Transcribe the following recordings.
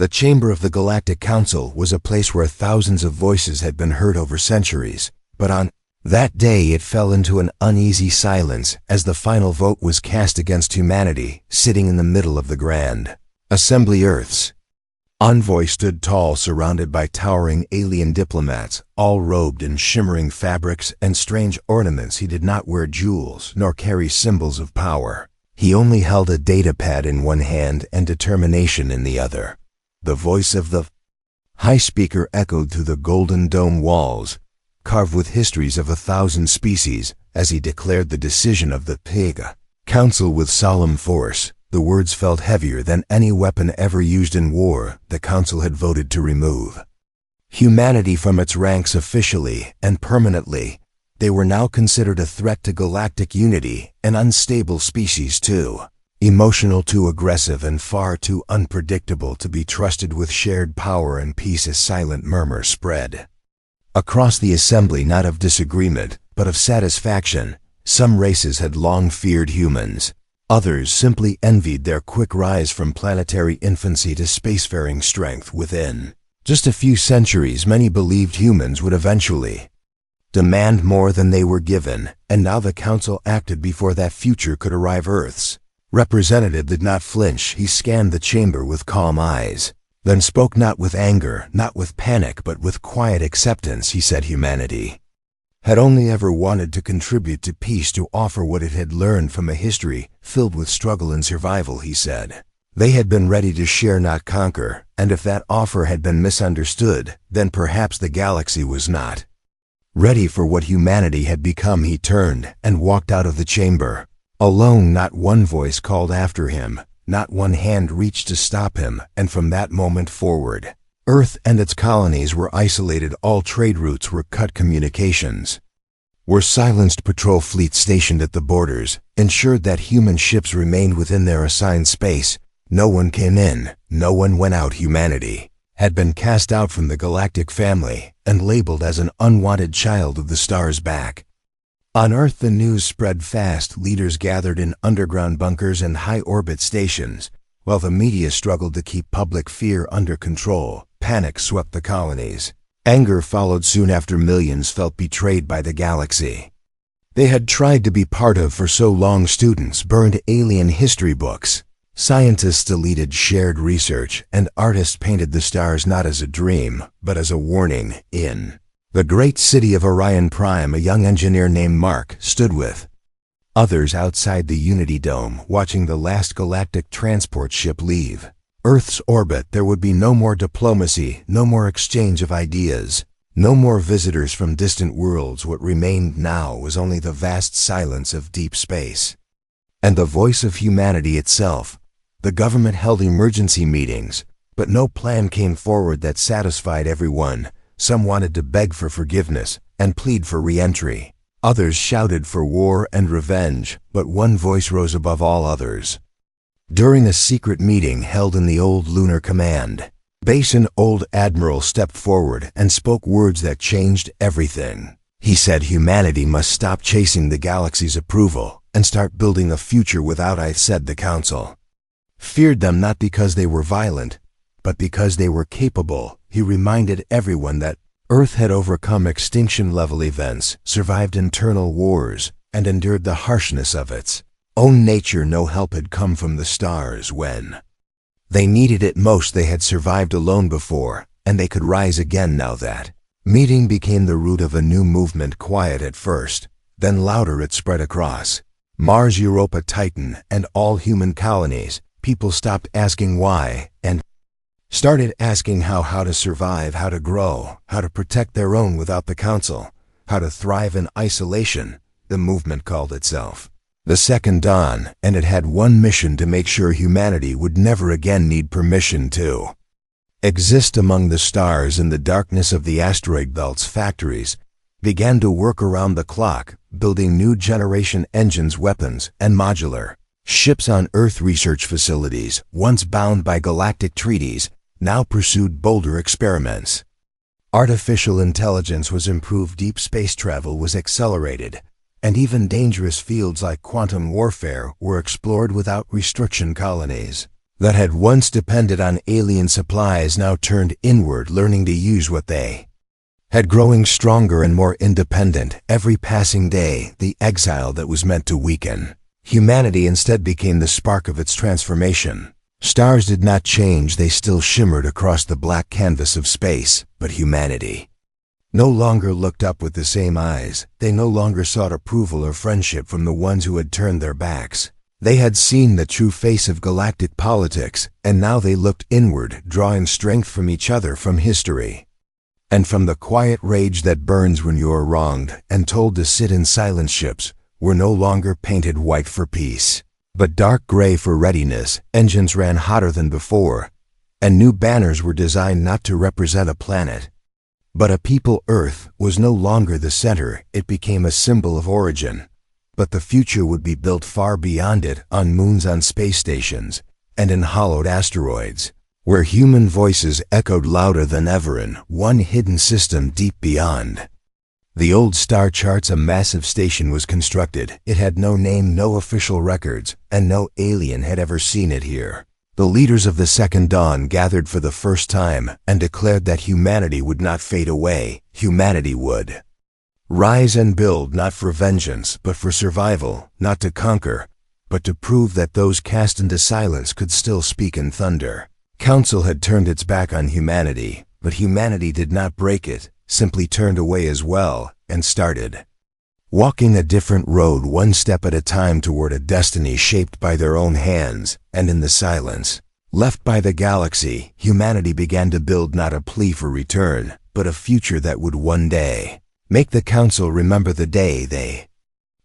The chamber of the Galactic Council was a place where thousands of voices had been heard over centuries, but on that day it fell into an uneasy silence as the final vote was cast against humanity, sitting in the middle of the Grand Assembly. Earth's envoy stood tall, surrounded by towering alien diplomats, all robed in shimmering fabrics and strange ornaments. He did not wear jewels nor carry symbols of power. He only held a datapad in one hand and determination in the other. The voice of the High Speaker echoed through the golden dome walls, carved with histories of 1,000 species, as he declared the decision of the Council with solemn force. The words felt heavier than any weapon ever used in war. The Council had voted to remove humanity from its ranks officially and permanently. They were now considered a threat to galactic unity, an unstable species too emotional, too aggressive, and far too unpredictable to be trusted with shared power and peace. A silent murmur spread across the assembly, not of disagreement, but of satisfaction. Some races had long feared humans. Others simply envied their quick rise from planetary infancy to spacefaring strength. Within just a few centuries, many believed humans would eventually demand more than they were given, and now the Council acted before that future could arrive. Earth's representative did not flinch. He scanned the chamber with calm eyes, then spoke, not with anger, not with panic, but with quiet acceptance. He said humanity had only ever wanted to contribute to peace, to offer what it had learned from a history filled with struggle and survival. He said they had been ready to share, not conquer, and if that offer had been misunderstood, then perhaps the galaxy was not ready for what humanity had become. He turned and walked out of the chamber. Alone, not one voice called after him, not one hand reached to stop him, and from that moment forward, Earth and its colonies were isolated. All trade routes were cut. Communications were silenced. Patrol fleets stationed at the borders ensured that human ships remained within their assigned space. No one came in, no one went out. Humanity had been cast out from the galactic family and labeled as an unwanted child of the stars back. On Earth, the news spread fast. Leaders gathered in underground bunkers and high-orbit stations, while the media struggled to keep public fear under control. Panic swept the colonies. Anger followed soon after. Millions felt betrayed by the galaxy they had tried to be part of for so long. Students burned alien history books. Scientists deleted shared research, and artists painted the stars not as a dream, but as a warning. In the great city of Orion Prime, a young engineer named Mark stood with others outside the Unity Dome, watching the last galactic transport ship leave Earth's orbit. There would be no more diplomacy, no more exchange of ideas, no more visitors from distant worlds. What remained now was only the vast silence of deep space and the voice of humanity itself. The government held emergency meetings, but no plan came forward that satisfied everyone. Some wanted to beg for forgiveness and plead for re-entry. Others shouted for war and revenge, but one voice rose above all others. During a secret meeting held in the old Lunar Command base, an old admiral stepped forward and spoke words that changed everything. He said humanity must stop chasing the galaxy's approval and start building a future without I. Said the Council feared them not because they were violent, but because they were capable. He reminded everyone that Earth had overcome extinction-level events, survived internal wars, and endured the harshness of its own nature. No help had come from the stars when they needed it most. They had survived alone before, and they could rise again now. That meeting became the root of a new movement, quiet at first, then louder. It spread across Mars, Europa, Titan, and all human colonies. People stopped asking why and started asking how to survive, how to grow, how to protect their own without the Council, how to thrive in isolation. The movement called itself the Second Dawn, and it had one mission: to make sure humanity would never again need permission to exist among the stars. In the darkness of the asteroid belts, factories began to work around the clock, building new generation engines, weapons, and modular ships on Earth. Research facilities, once bound by galactic treaties, now pursued bolder experiments. Artificial intelligence was improved, deep space travel was accelerated, and even dangerous fields like quantum warfare were explored without restriction. Colonies that had once depended on alien supplies now turned inward, learning to use what they had, growing stronger and more independent every passing day. The exile that was meant to weaken humanity instead became the spark of its transformation. Stars did not change, they still shimmered across the black canvas of space, but humanity no longer looked up with the same eyes. They no longer sought approval or friendship from the ones who had turned their backs. They had seen the true face of galactic politics, and now they looked inward, drawing strength from each other, from history, and from the quiet rage that burns when you are wronged and told to sit in silence. Ships were no longer painted white for peace, but dark gray for readiness. Engines ran hotter than before, and new banners were designed not to represent a planet, but a people. Earth was no longer the center, it became a symbol of origin. But the future would be built far beyond it, on moons, on space stations, and in hollowed asteroids, where human voices echoed louder than ever in one hidden system deep beyond the old star charts. A massive station was constructed. It had no name, no official records, and no alien had ever seen it here. The leaders of the Second Dawn gathered for the first time and declared that humanity would not fade away. Humanity would rise and build, not for vengeance, but for survival, not to conquer, but to prove that those cast into silence could still speak in thunder. Council had turned its back on humanity, but humanity did not break it, simply turned away as well, and started walking a different road, one step at a time, toward a destiny shaped by their own hands. And in the silence left by the galaxy, humanity began to build not a plea for return, but a future that would one day make the Council remember the day they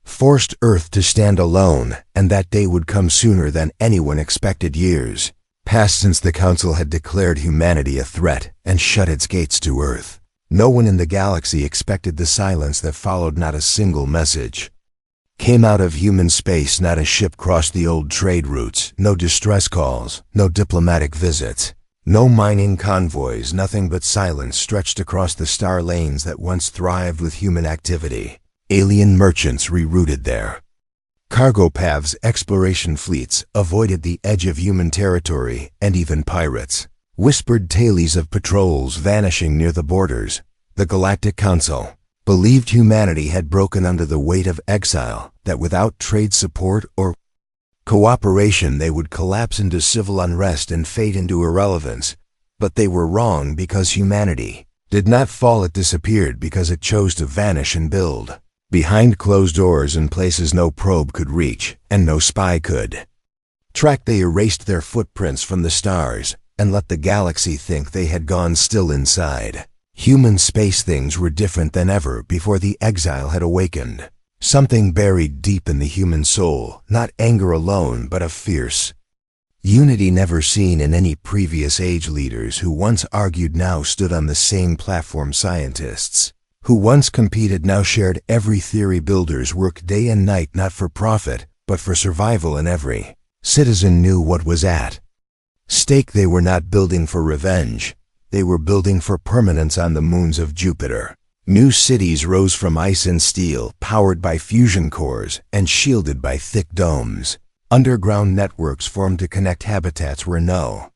forced Earth to stand alone, and that day would come sooner than anyone expected. Years passed since the Council had declared humanity a threat and shut its gates to Earth. No one in the galaxy expected the silence that followed. Not a single message came out of human space, not a ship crossed the old trade routes, no distress calls, no diplomatic visits, no mining convoys, nothing but silence stretched across the star lanes that once thrived with human activity. Alien merchants rerouted their cargo paths, exploration fleets avoided the edge of human territory, and even pirates whispered tales of patrols vanishing near the borders. The Galactic Council believed humanity had broken under the weight of exile, that without trade support or cooperation they would collapse into civil unrest and fade into irrelevance. But they were wrong, because humanity did not fall, it disappeared because it chose to vanish and build behind closed doors in places no probe could reach and no spy could track. They erased their footprints from the stars and let the galaxy think they had gone. Still inside human space, things were different than ever before. The exile had awakened something buried deep in the human soul, not anger alone, but a fierce unity never seen in any previous age. Leaders who once argued now stood on the same platform. Scientists who once competed now shared every theory. Builders worked day and night, not for profit, but for survival, and every citizen knew what was at stake. They were not building for revenge. They were building for permanence on the moons of Jupiter. New cities rose from ice and steel, powered by fusion cores and shielded by thick domes. Underground networks formed to connect habitats where no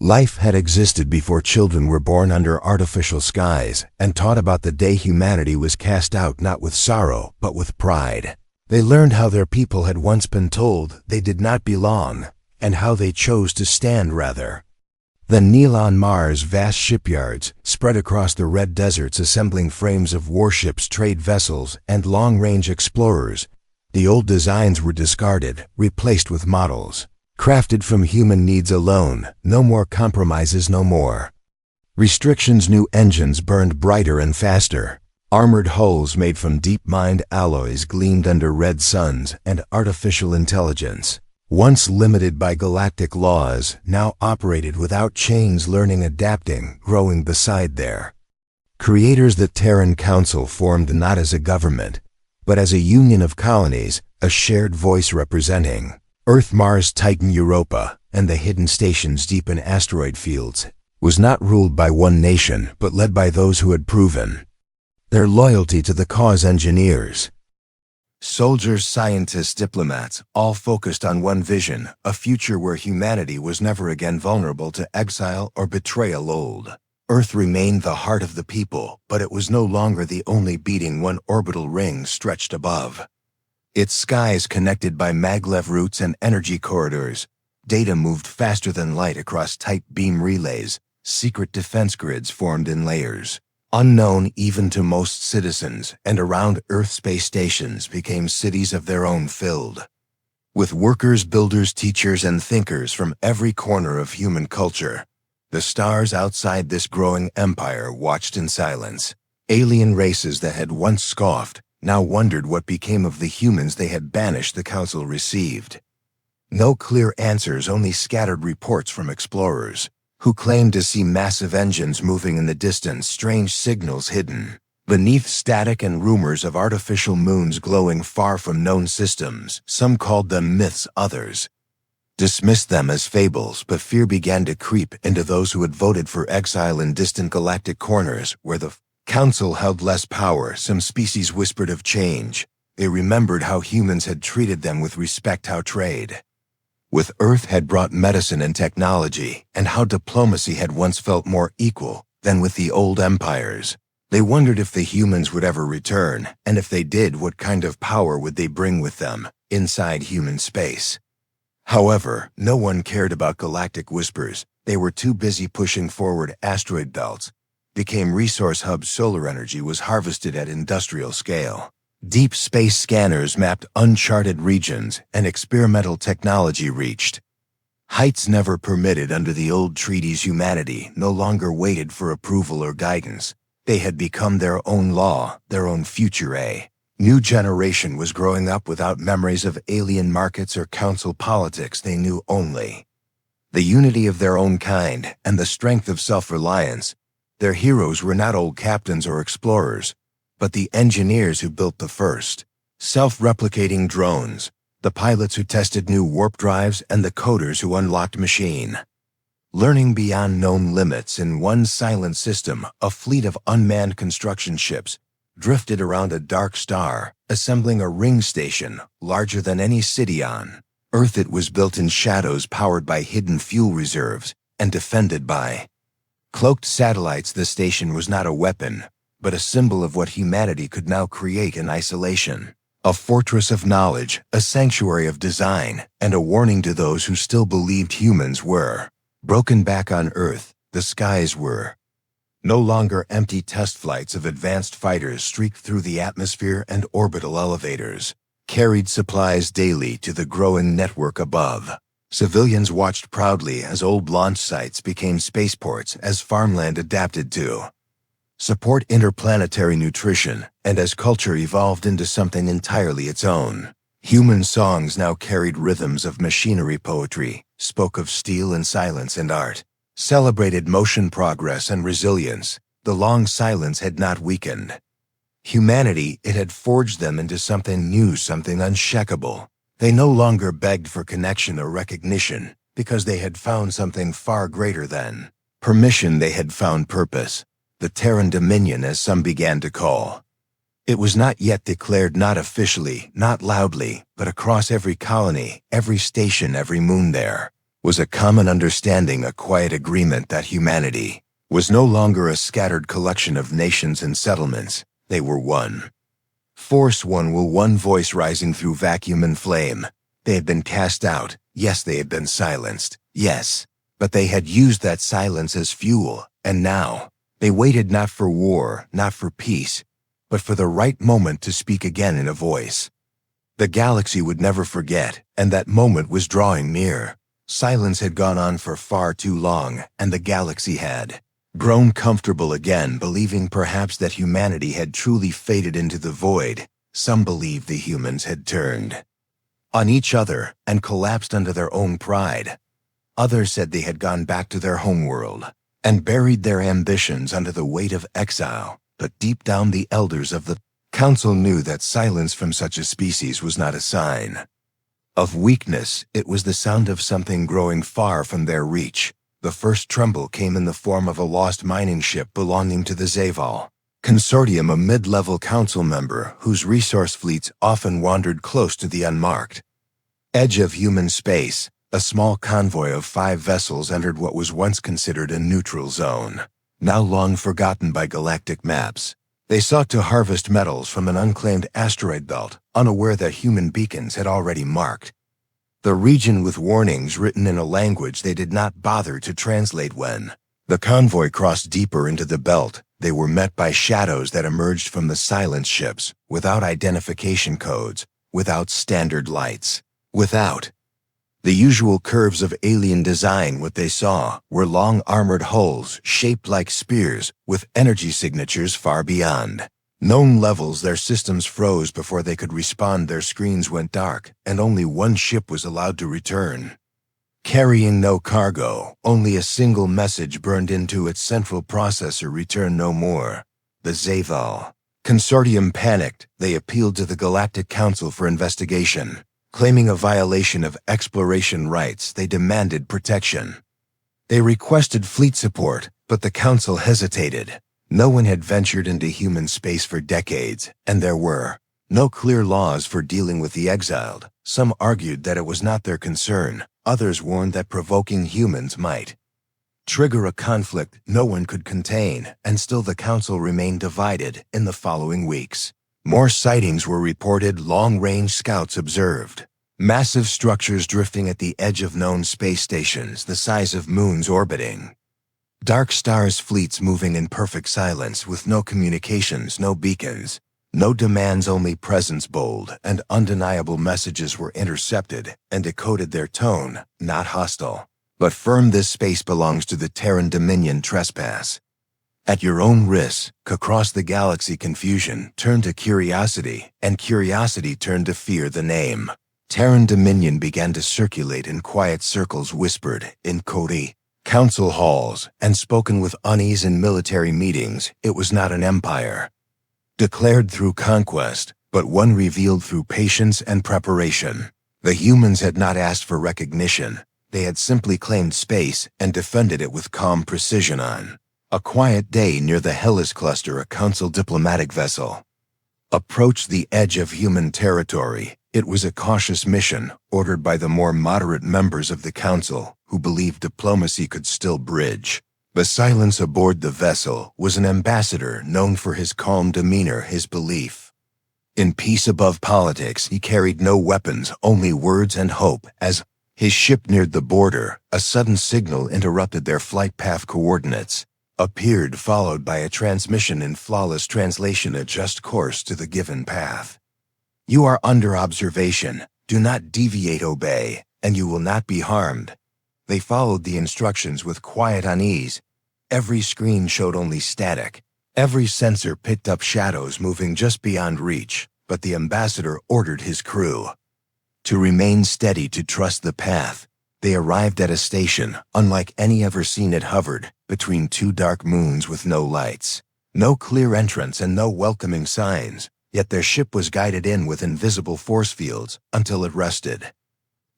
life had existed before. Children were born under artificial skies and taught about the day humanity was cast out, not with sorrow, but with pride. They learned how their people had once been told they did not belong, and how they chose to stand rather than kneel. On Mars, vast shipyards spread across the red deserts, assembling frames of warships, trade vessels, and long-range explorers. The old designs were discarded, replaced with models crafted from human needs alone. No more compromises, no more restrictions. New engines burned brighter and faster. Armored hulls made from deep-mined alloys gleamed under red suns, and artificial intelligence, once limited by galactic laws, now operated without chains, learning, adapting, growing beside their creators. The Terran Council formed not as a government, but as a union of colonies, a shared voice representing Earth, Mars, Titan, Europa, and the hidden stations deep in asteroid fields. Was not ruled by one nation, but led by those who had proven their loyalty to the cause. Engineers Soldiers, scientists, diplomats, all focused on one vision, a future where humanity was never again vulnerable to exile or betrayal. Old Earth remained the heart of the people, but it was no longer the only beating one orbital ring stretched above. Its skies connected by maglev routes and energy corridors. Data moved faster than light across tight beam relays. Secret defense grids formed in layers, unknown even to most citizens, and around Earth space stations became cities of their own, filled with workers, builders, teachers, and thinkers from every corner of human culture. The stars outside this growing empire watched in silence. Alien races that had once scoffed now wondered what became of the humans they had banished. The Council received no clear answers, only scattered reports from explorers who claimed to see massive engines moving in the distance, strange signals hidden beneath static, and rumors of artificial moons glowing far from known systems. Some called them myths, others dismissed them as fables, but fear began to creep into those who had voted for exile in distant galactic corners where the Council held less power. Some species whispered of change. They remembered how humans had treated them with respect, how trade with Earth had brought medicine and technology, and how diplomacy had once felt more equal than with the old empires. They wondered if the humans would ever return, and if they did, what kind of power would they bring with them inside human space. However, no one cared about galactic whispers. They were too busy pushing forward. Asteroid belts became resource hubs. Solar energy was harvested at industrial scale. Deep space scanners mapped uncharted regions, and experimental technology reached heights never permitted under the old treaties. Humanity no longer waited for approval or guidance. They had become their own law, their own future. A new generation was growing up without memories of alien markets or council politics. They knew only the unity of their own kind and the strength of self-reliance. Their heroes were not old captains or explorers, but the engineers who built the first self-replicating drones, the pilots who tested new warp drives, and the coders who unlocked machine learning beyond known limits. In one silent system, a fleet of unmanned construction ships drifted around a dark star, assembling a ring station larger than any city on Earth. It was built in shadows, powered by hidden fuel reserves, and defended by cloaked satellites. The station was not a weapon, but a symbol of what humanity could now create in isolation. A fortress of knowledge, a sanctuary of design, and a warning to those who still believed humans were broken. Back on Earth, the skies were no longer empty. Test flights of advanced fighters streaked through the atmosphere, and orbital elevators carried supplies daily to the growing network above. Civilians watched proudly as old launch sites became spaceports, as farmland adapted to support interplanetary nutrition, and as culture evolved into something entirely its own. Human songs now carried rhythms of machinery. Poetry spoke of steel and silence, and art celebrated motion, progress, and resilience. The long silence had not weakened humanity. It had forged them into something new, something unshakable. They no longer begged for connection or recognition, because they had found something far greater than permission. They had found purpose. The Terran Dominion, as some began to call it, was not yet declared, not officially, not loudly, but across every colony, every station, every moon. There was a common understanding, a quiet agreement that humanity was no longer a scattered collection of nations and settlements. They were one force, one will, one voice rising through vacuum and flame. They had been cast out, yes, they had been silenced, yes, but they had used that silence as fuel, and now they waited not for war, not for peace, but for the right moment to speak again in a voice the galaxy would never forget, and that moment was drawing near. Silence had gone on for far too long, and the galaxy had grown comfortable again, believing perhaps that humanity had truly faded into the void. Some believed the humans had turned on each other and collapsed under their own pride. Others said they had gone back to their homeworld and buried their ambitions under the weight of exile. But deep down, the elders of the Council knew that silence from such a species was not a sign of weakness. It was the sound of something growing far from their reach. The first tremble came in the form of a lost mining ship belonging to the Zaval. Consortium, a mid-level council member whose resource fleets often wandered close to the unmarked. Edge of human space, a small convoy of 5 vessels entered what was once considered a neutral zone, now long forgotten by galactic maps. They sought to harvest metals from an unclaimed asteroid belt, unaware that human beacons had already marked the region with warnings written in a language they did not bother to translate. When the convoy crossed deeper into the belt, they were met by shadows that emerged from the silent ships, without identification codes, without standard lights, without the usual curves of alien design. What they saw were long armored hulls shaped like spears, with energy signatures far beyond known levels. Their systems froze before they could respond. Their screens went dark, and only one ship was allowed to return. Carrying no cargo, only a single message burned into its central processor: return no more. The Exile Consortium panicked. They appealed to the Galactic Council for investigation. Claiming a violation of exploration rights, they demanded protection. They requested fleet support, but the Council hesitated. No one had ventured into human space for decades, and there were no clear laws for dealing with the exiled. Some argued that it was not their concern. Others warned that provoking humans might trigger a conflict no one could contain, and still the Council remained divided. In the following weeks, more sightings were reported. Long-range scouts observed massive structures drifting at the edge of known space stations, the size of moons orbiting dark stars, fleets moving in perfect silence with no communications, no beacons, no demands, only presence. Bold and undeniable messages were intercepted and decoded, their tone not hostile, but firm: this space belongs to the Terran Dominion. Trespass at your own risk. Across the galaxy, confusion turned to curiosity, and curiosity turned to fear. The name Terran Dominion began to circulate in quiet circles, whispered in Cody council halls, and spoken with unease in military meetings. It was not an empire declared through conquest, but one revealed through patience and preparation. The humans had not asked for recognition. They had simply claimed space and defended it with calm precision. On a quiet day near the Hellas cluster, a council diplomatic vessel approached the edge of human territory. It was a cautious mission, ordered by the more moderate members of the council, who believed diplomacy could still bridge the silence. Aboard the vessel was an ambassador known for his calm demeanor, his belief in peace above politics. He carried no weapons, only words and hope. As his ship neared the border, a sudden signal interrupted their flight path. Coordinates appeared, followed by a transmission in flawless translation: adjust course to the given path. You are under observation. Do not deviate, obey, and you will not be harmed. They followed the instructions with quiet unease. Every screen showed only static. Every sensor picked up shadows moving just beyond reach, but the ambassador ordered his crew to remain steady, to trust the path. They arrived at a station unlike any ever seen. It hovered between 2 dark moons with no lights, no clear entrance, and no welcoming signs. Yet their ship was guided in with invisible force fields until it rested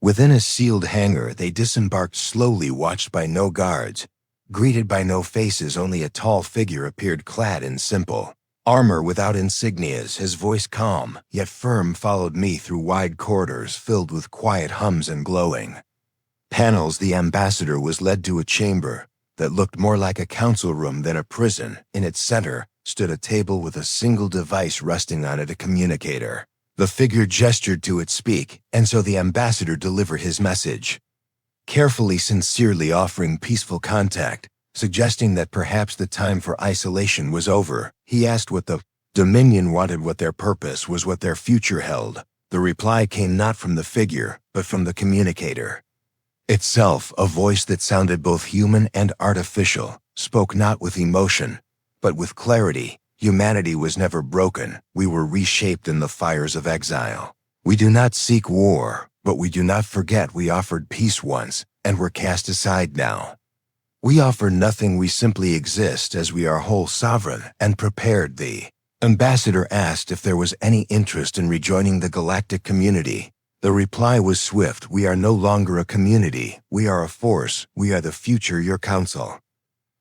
within a sealed hangar. They disembarked slowly, watched by no guards, greeted by no faces. Only a tall figure appeared, clad in simple armor without insignias. His voice calm yet firm followed me through wide corridors filled with quiet hums and glowing panels. The ambassador was led to a chamber that looked more like a council room than a prison. In its center stood a table with a single device resting on it, a communicator. The figure gestured to it, speak, and so the ambassador delivered his message, carefully, sincerely, offering peaceful contact, suggesting that perhaps the time for isolation was over. He asked what the Dominion wanted, what their purpose was, what their future held. The reply came not from the figure, but from the communicator itself. A voice that sounded both human and artificial, spoke not with emotion, but with clarity. Humanity was never broken. We were reshaped in the fires of exile. We do not seek war, but we do not forget we offered peace once, and were cast aside now. We offer nothing, we simply exist as we are whole, sovereign, and prepared. The ambassador asked if there was any interest in rejoining the galactic community. The reply was swift: we are no longer a community, we are a force, we are the future. Your council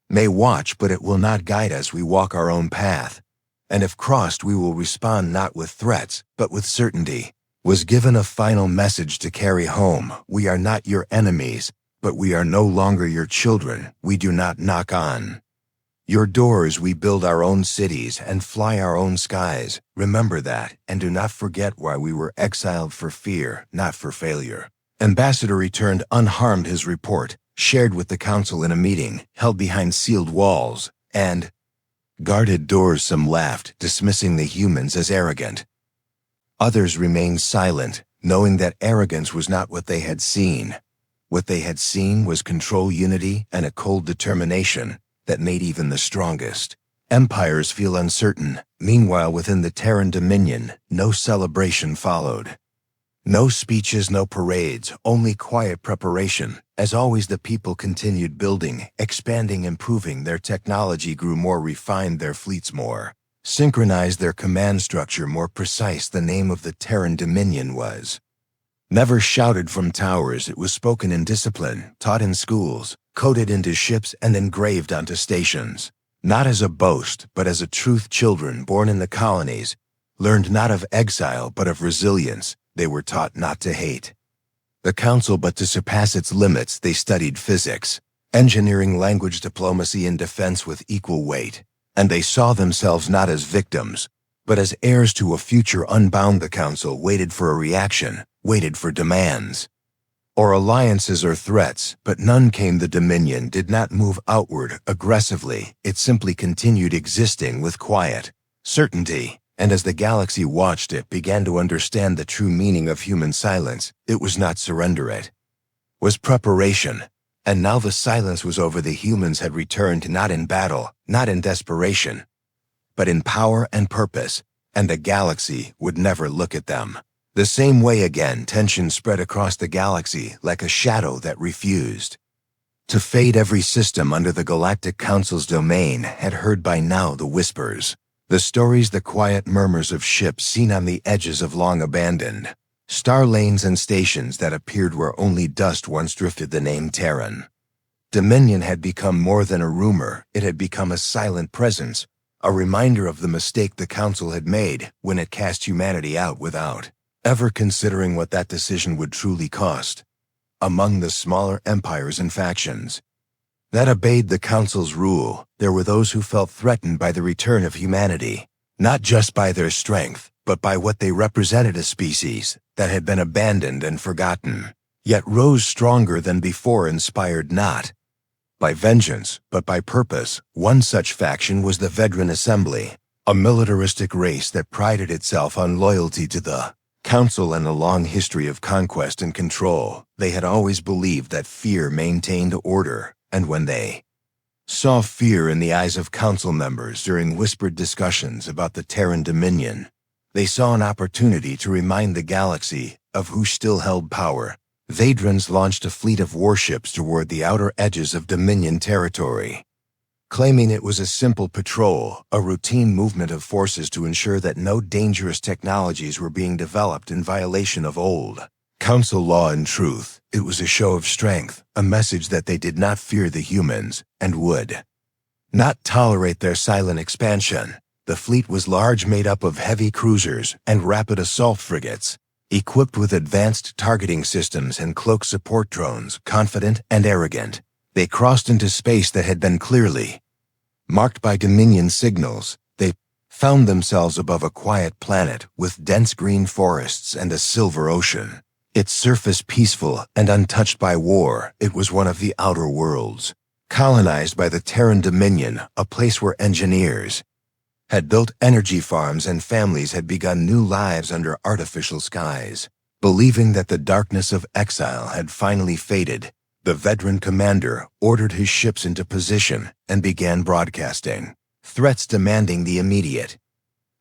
may watch, but it will not guide us. We walk our own path. and if crossed we will respond not with threats, but with certainty. Was given a final message to carry home: we are not your enemies, but we are no longer your children. We do not knock on your doors. We build our own cities and fly our own skies. Remember that, and do not forget why we were exiled: for fear, not for failure. Ambassador returned unharmed his report, shared with the council in a meeting held behind sealed walls and guarded doors. Some laughed, dismissing the humans as arrogant. Others remained silent, knowing that arrogance was not what they had seen. What they had seen was control, unity, and a cold determination that made even the strongest empires feel uncertain. Meanwhile, within the Terran Dominion, no celebration followed. No speeches, no parades, only quiet preparation. As always, the people continued building, expanding, improving. Their technology grew more refined, their fleets more synchronized, their command structure more precise. The name of the Terran Dominion was never shouted from towers. It was spoken in discipline, taught in schools, coded into ships, and engraved onto stations. Not as a boast, but as a truth. Children born in the colonies learned not of exile, but of resilience. They were taught not to hate the council, but to surpass its limits. They studied physics, engineering, language, diplomacy, and defense with equal weight. And they saw themselves not as victims, but as heirs to a future unbound. The council waited for a reaction, waited for demands, or alliances or threats, but none came. The Dominion did not move outward aggressively. It simply continued existing with quiet certainty. And as the galaxy watched, it began to understand the true meaning of human silence. It was not surrender, it was preparation. And now the silence was over. The humans had returned, not in battle, not in desperation, but in power and purpose, and the galaxy would never look at them the same way again. Tension spread across the galaxy like a shadow that refused to fade. Every system under the Galactic Council's domain had heard by now the whispers, the stories, the quiet murmurs of ships seen on the edges of long abandoned star lanes and stations that appeared where only dust once drifted. The name Terran Dominion had become more than a rumor. It had become a silent presence, a reminder of the mistake the Council had made when it cast humanity out without ever considering what that decision would truly cost. Among the smaller empires and factions that obeyed the Council's rule, there were those who felt threatened by the return of humanity, not just by their strength, but by what they represented: a species that had been abandoned and forgotten, yet rose stronger than before, inspired not by vengeance, but by purpose. One such faction was the Veteran Assembly, a militaristic race that prided itself on loyalty to the Council and a long history of conquest and control. They had always believed that fear maintained order, and when they saw fear in the eyes of Council members during whispered discussions about the Terran Dominion, they saw an opportunity to remind the galaxy of who still held power. Vadrans launched a fleet of warships toward the outer edges of Dominion territory, claiming it was a simple patrol, a routine movement of forces to ensure that no dangerous technologies were being developed in violation of old Council law. In truth, it was a show of strength, a message that they did not fear the humans and would not tolerate their silent expansion. The fleet was large, made up of heavy cruisers and rapid assault frigates, equipped with advanced targeting systems and cloak support drones. Confident and arrogant, they crossed into space that had been clearly marked by Dominion signals. They found themselves above a quiet planet with dense green forests and a silver ocean, its surface peaceful and untouched by war. It was one of the outer worlds, colonized by the Terran Dominion, a place where engineers had built energy farms and families had begun new lives under artificial skies. Believing that the darkness of exile had finally faded, the veteran commander ordered his ships into position and began broadcasting threats demanding the immediate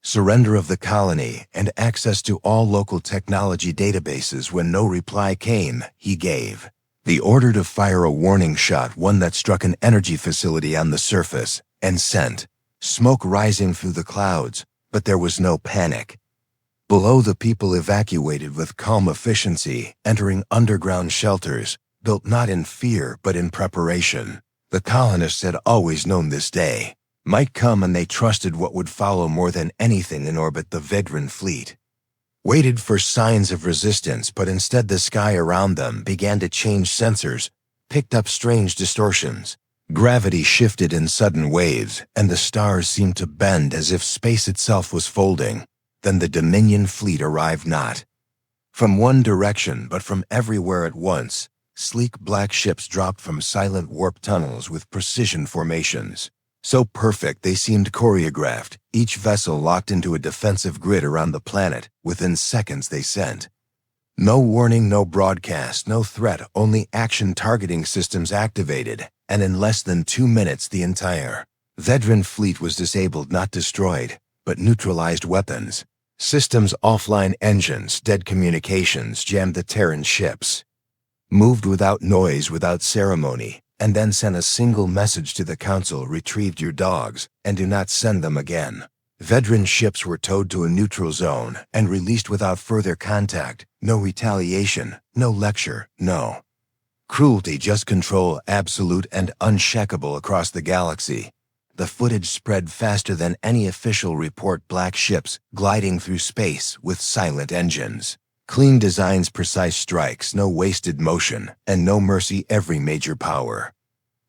surrender of the colony and access to all local technology databases. When no reply came, he gave the order to fire a warning shot, one that struck an energy facility on the surface and sent smoke rising through the clouds. But there was no panic. Below, the people evacuated with calm efficiency, entering underground shelters, built not in fear but in preparation. The colonists had always known this day might come, and they trusted what would follow more than anything in orbit. The Vedran fleet waited for signs of resistance, but instead the sky around them began to change. Sensors picked up strange distortions. Gravity shifted in sudden waves, and the stars seemed to bend as if space itself was folding. Then the Dominion fleet arrived, not from one direction but from everywhere at once. Sleek black ships dropped from silent warp tunnels with precision formations so perfect they seemed choreographed, each vessel locked into a defensive grid around the planet. Within seconds they sent no warning, no broadcast, no threat, only action. Targeting systems activated, and in less than 2 minutes the entire Vedran fleet was disabled, not destroyed, but neutralized. Weapons systems offline, engines dead, communications jammed. The Terran ships moved without noise, without ceremony, and then sent a single message to the Council: retrieved your dogs, and do not send them again. Vedran ships were towed to a neutral zone and released without further contact. No retaliation, no lecture, no cruelty, just control, absolute and unshakable across the galaxy. The footage spread faster than any official report. Black ships gliding through space with silent engines. Clean designs, precise strikes, no wasted motion, and no mercy. Every major power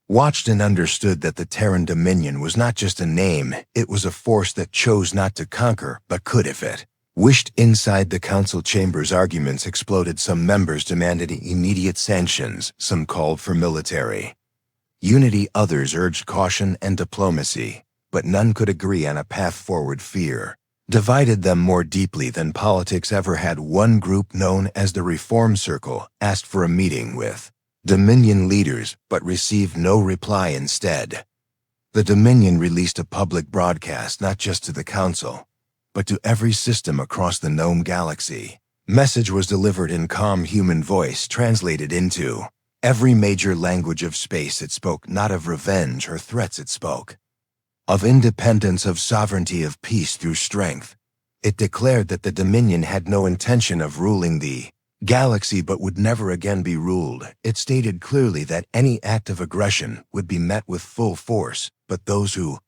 watched and understood that the Terran Dominion was not just a name, it was a force that chose not to conquer, but could if it wished. Inside the council chambers, arguments exploded. Some members demanded immediate sanctions, some called for military unity, others urged caution and diplomacy, but none could agree on a path forward. Fear divided them more deeply than politics ever had. One group, known as the Reform Circle, asked for a meeting with Dominion leaders, but received no reply. Instead, the Dominion released a public broadcast, not just to the Council, but to every system across the known galaxy. Message was delivered in calm human voice, translated into every major language of space. It spoke not of revenge or threats, it spoke of independence, of sovereignty, of peace through strength. It declared that the Dominion had no intention of ruling the galaxy, but would never again be ruled. It stated clearly that any act of aggression would be met with full force, but those who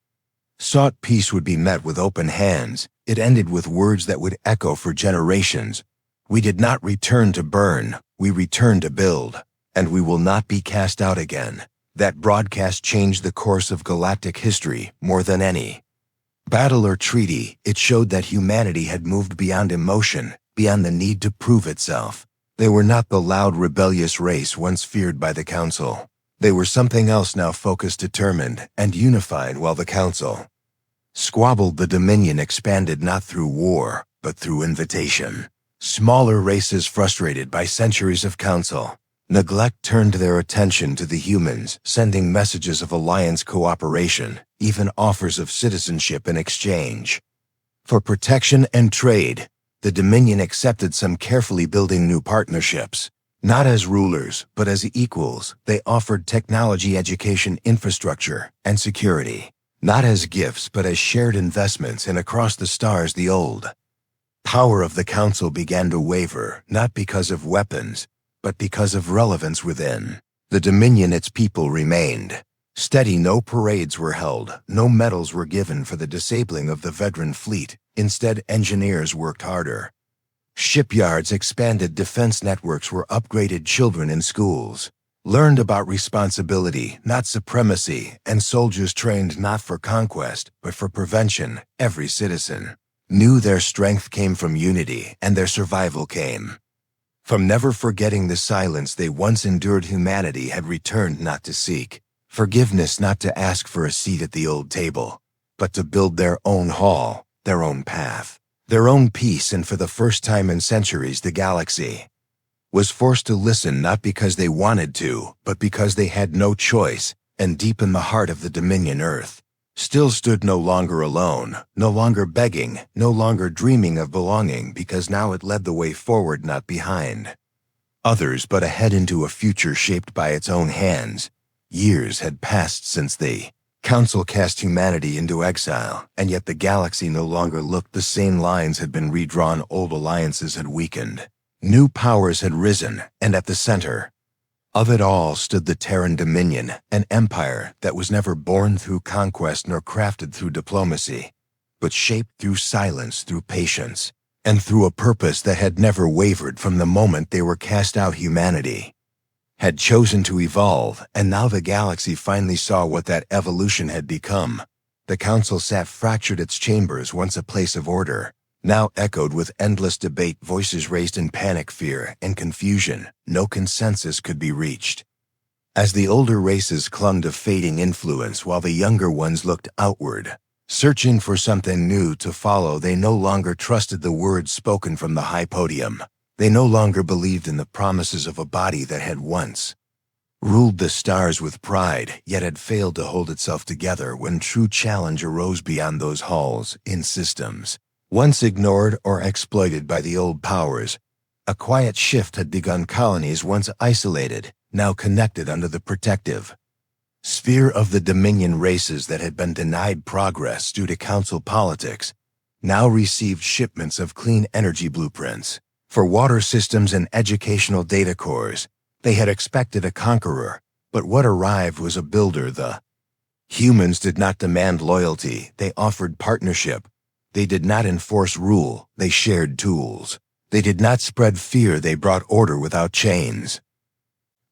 sought peace would be met with open hands. It ended with words that would echo for generations. We did not return to burn, we returned to build, and we will not be cast out again. That broadcast changed the course of galactic history more than any battle or treaty. It showed that humanity had moved beyond emotion, beyond the need to prove itself. They were not the loud, rebellious race once feared by the Council. They were something else now, focused, determined, and unified. While the Council squabbled, the Dominion expanded, not through war, but through invitation. Smaller races, frustrated by centuries of Council neglect, turned their attention to the humans, sending messages of alliance, cooperation, even offers of citizenship in exchange for protection and trade. The Dominion accepted some, carefully building new partnerships. Not as rulers, but as equals, they offered technology, education, infrastructure, and security. Not as gifts, but as shared investments. And across the stars, the old power of the Council began to waver, not because of weapons, but because of relevance within. The Dominion, its people, remained steady. No parades were held, no medals were given for the disabling of the Vedran fleet. Instead, engineers worked harder. Shipyards expanded, defense networks were upgraded, children in schools learned about responsibility, not supremacy, and soldiers trained not for conquest, but for prevention. Every citizen knew their strength came from unity, and their survival came from never forgetting the silence they once endured. Humanity had returned, not to seek forgiveness, not to ask for a seat at the old table, but to build their own hall, their own path, their own peace. And for the first time in centuries, the galaxy was forced to listen, not because they wanted to, but because they had no choice. And deep in the heart of the Dominion, Earth still stood, no longer alone, no longer begging, no longer dreaming of belonging, because now it led the way forward, not behind others, but ahead into a future shaped by its own hands. Years had passed since the Council cast humanity into exile, and yet the galaxy no longer looked the same. Lines had been redrawn, old alliances had weakened, new powers had risen, and at the center Of it all stood the Terran Dominion, an empire that was never born through conquest nor crafted through diplomacy, but shaped through silence, through patience, and through a purpose that had never wavered from the moment they were cast out. Humanity had chosen to evolve, and now the galaxy finally saw what that evolution had become. The council sat fractured, its chambers, once a place of order, now echoed with endless debate, voices raised in panic, fear, and confusion. No consensus could be reached. As the older races clung to fading influence while the younger ones looked outward, searching for something new to follow, they no longer trusted the words spoken from the high podium. They no longer believed in the promises of a body that had once ruled the stars with pride, yet had failed to hold itself together when true challenge arose beyond those halls. In systems once ignored or exploited by the old powers, a quiet shift had begun. Colonies once isolated, now connected under the protective sphere of the Dominion. Races that had been denied progress due to council politics now received shipments of clean energy blueprints for water systems and educational data cores. They had expected a conqueror, but what arrived was a builder. The humans did not demand loyalty, they offered partnership. They did not enforce rule, they shared tools. They did not spread fear, they brought order without chains.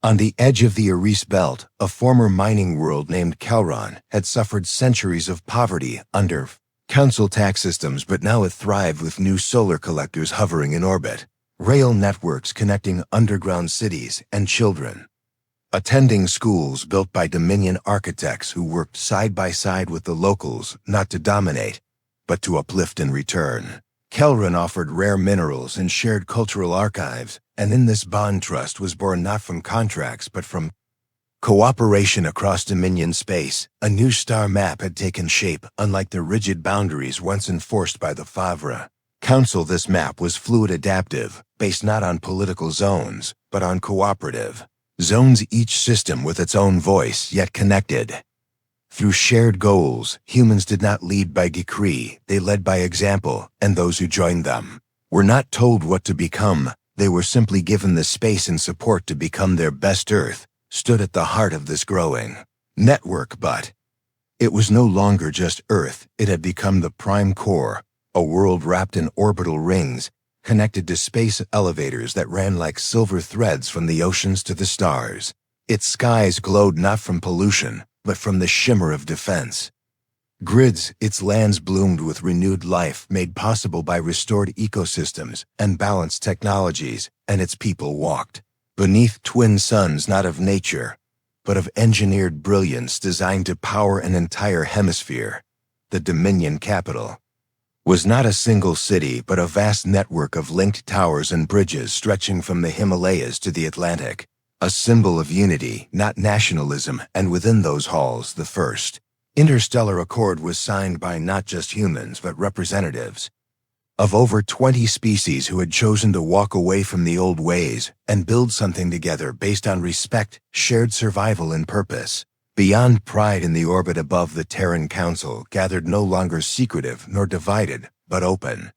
On the edge of the Ares Belt, a former mining world named Kelron had suffered centuries of poverty under council tax systems, but now it thrived with new solar collectors hovering in orbit, rail networks connecting underground cities and children attending schools built by Dominion architects who worked side by side with the locals, not to dominate, but to uplift in return. Kelron offered rare minerals and shared cultural archives, and in this bond trust was born not from contracts but from cooperation across Dominion space. A new star map had taken shape, unlike the rigid boundaries once enforced by the Favre Council. This map was fluid, adaptive, based not on political zones, but on cooperative zones, each system with its own voice, yet connected through shared goals. Humans did not lead by decree, they led by example, and those who joined them were not told what to become, they were simply given the space and support to become their best. Earth stood at the heart of this growing network, but it was no longer just Earth. It had become the prime core, a world wrapped in orbital rings, connected to space elevators that ran like silver threads from the oceans to the stars. Its skies glowed not from pollution, but from the shimmer of defense grids. Its lands bloomed with renewed life made possible by restored ecosystems and balanced technologies, and its people walked beneath twin suns, not of nature, but of engineered brilliance designed to power an entire hemisphere. The Dominion capital was not a single city, but a vast network of linked towers and bridges stretching from the Himalayas to the Atlantic, a symbol of unity, not nationalism. And within those halls, the first Interstellar Accord was signed by not just humans, but representatives of over 20 species who had chosen to walk away from the old ways and build something together based on respect, shared survival, and purpose. Beyond pride in the orbit above, the Terran Council gathered no longer secretive nor divided, but open.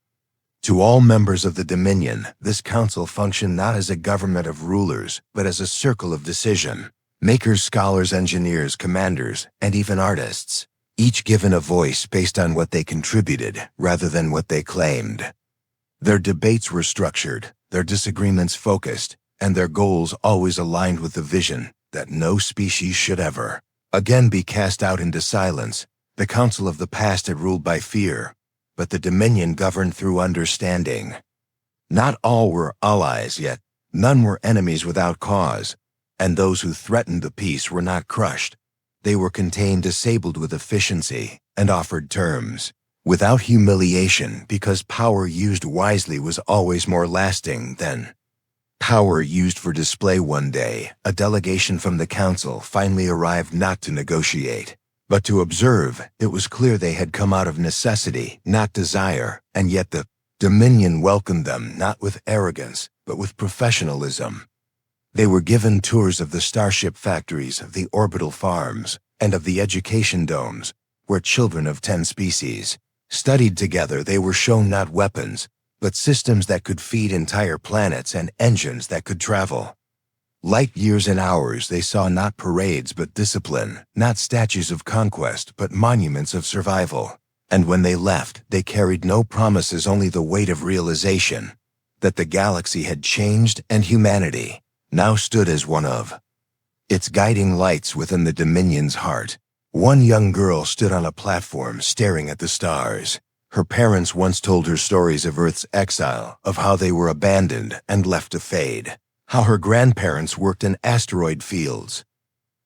To all members of the Dominion, this council functioned not as a government of rulers, but as a circle of decision makers, scholars, engineers, commanders, and even artists, each given a voice based on what they contributed rather than what they claimed. Their debates were structured, their disagreements focused, and their goals always aligned with the vision that no species should ever again be cast out into silence. The council of the past had ruled by fear, but the Dominion governed through understanding. Not all were allies, yet none were enemies without cause, and those who threatened the peace were not crushed. They were contained, disabled with efficiency, and offered terms without humiliation, because power used wisely was always more lasting than power used for display. One day, a delegation from the council finally arrived, not to negotiate, but to observe. It was clear they had come out of necessity, not desire, and yet the Dominion welcomed them not with arrogance, but with professionalism. They were given tours of the starship factories, of the orbital farms, and of the education domes, where children of 10 species studied together. They were shown not weapons, but systems that could feed entire planets and engines that could travel Light years and hours they saw not parades but discipline, not statues of conquest but monuments of survival. And when they left, they carried no promises, only the weight of realization that the galaxy had changed and humanity now stood as one of its guiding lights within the Dominion's heart. One young girl stood on a platform staring at the stars. Her parents once told her stories of Earth's exile, of how they were abandoned and left to fade, how her grandparents worked in asteroid fields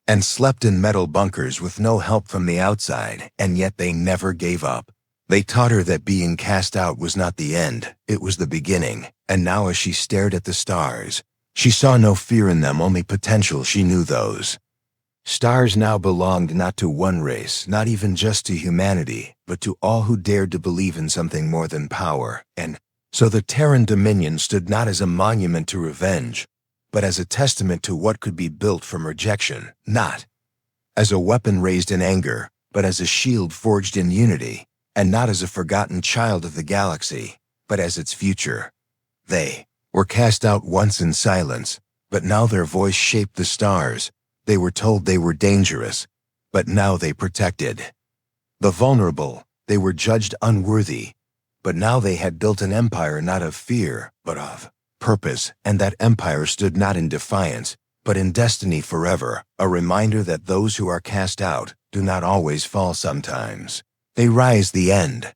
and slept in metal bunkers with no help from the outside, and yet they never gave up. They taught her that being cast out was not the end, it was the beginning, and now as she stared at the stars, she saw no fear in them, only potential. She knew those stars now belonged not to one race, not even just to humanity, but to all who dared to believe in something more than power. And so the Terran Dominion stood not as a monument to revenge, but as a testament to what could be built from rejection, not as a weapon raised in anger, but as a shield forged in unity, and not as a forgotten child of the galaxy, but as its future. They were cast out once in silence, but now their voice shaped the stars. They were told they were dangerous, but now they protected the vulnerable. They were judged unworthy, but now they had built an empire not of fear, but of purpose, and that empire stood not in defiance, but in destiny forever, a reminder that those who are cast out do not always fall. Sometimes they rise. The end.